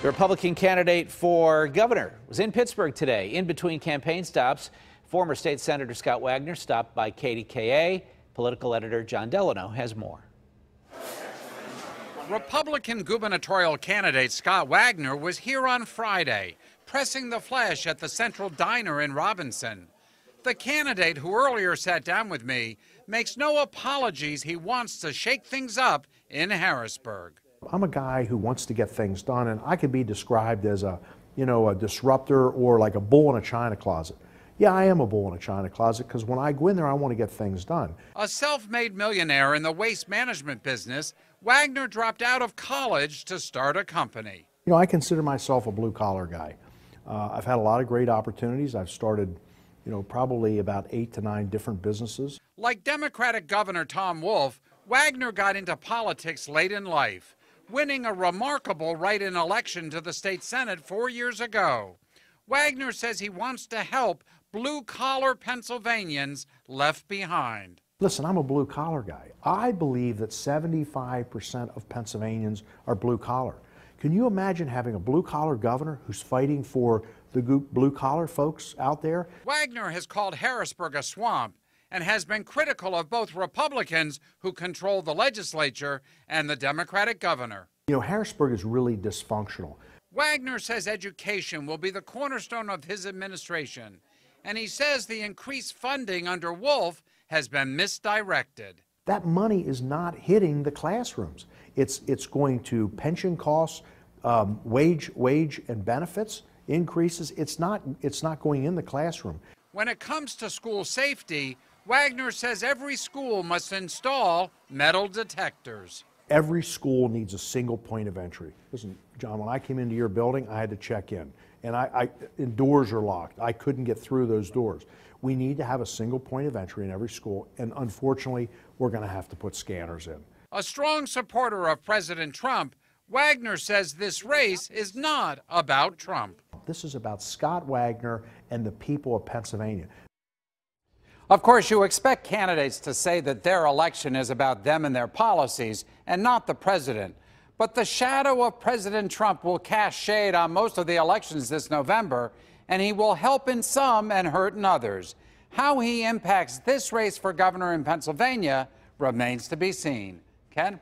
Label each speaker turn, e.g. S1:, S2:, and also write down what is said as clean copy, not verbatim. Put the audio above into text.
S1: The Republican candidate for governor was in Pittsburgh today. In between campaign stops, former state senator Scott Wagner stopped by KDKA. Political editor John Delano has more.
S2: Republican gubernatorial candidate Scott Wagner was here on Friday, pressing the flesh at the Central Diner in Robinson. The candidate, who earlier sat down with me, makes no apologies. He wants to shake things up in Harrisburg.
S3: I'm a guy who wants to get things done, and I could be described as a disruptor or like a bull in a china closet. Yeah, I am a bull in a china closet because when I go in there, I want to get things done.
S2: A self-made millionaire in the waste management business, Wagner dropped out of college to start a company.
S3: I consider myself a blue-collar guy. I've had a lot of great opportunities. I've started, probably about 8 to 9 different businesses.
S2: Like Democratic Governor Tom Wolf, Wagner got into politics late in life, winning a remarkable write-in election to the state Senate 4 years ago. Wagner says he wants to help blue-collar Pennsylvanians left behind.
S3: Listen, I'm a blue-collar guy. I believe that 75% of Pennsylvanians are blue-collar. Can you imagine having a blue-collar governor who's fighting for the blue-collar folks out there?
S2: Wagner has called Harrisburg a swamp and has been critical of both Republicans who control the legislature and the Democratic governor.
S3: Harrisburg is really dysfunctional.
S2: Wagner says education will be the cornerstone of his administration, and he says the increased funding under Wolf has been misdirected.
S3: That money is not hitting the classrooms. It's going to pension costs, wage and benefits increases. It's not going in the classroom.
S2: When it comes to school safety, Wagner says every school must install metal detectors.
S3: Every school needs a single point of entry. Listen, John, when I came into your building, I had to check in, and doors are locked. I couldn't get through those doors. We need to have a single point of entry in every school, and unfortunately, we're going to have to put scanners in.
S2: A strong supporter of President Trump, Wagner says this race is not about Trump.
S3: This is about Scott Wagner and the people of Pennsylvania.
S2: Of course, you expect candidates to say that their election is about them and their policies and not the president. But the shadow of President Trump will cast shade on most of the elections this November, and he will help in some and hurt in others. How he impacts this race for governor in Pennsylvania remains to be seen. Ken?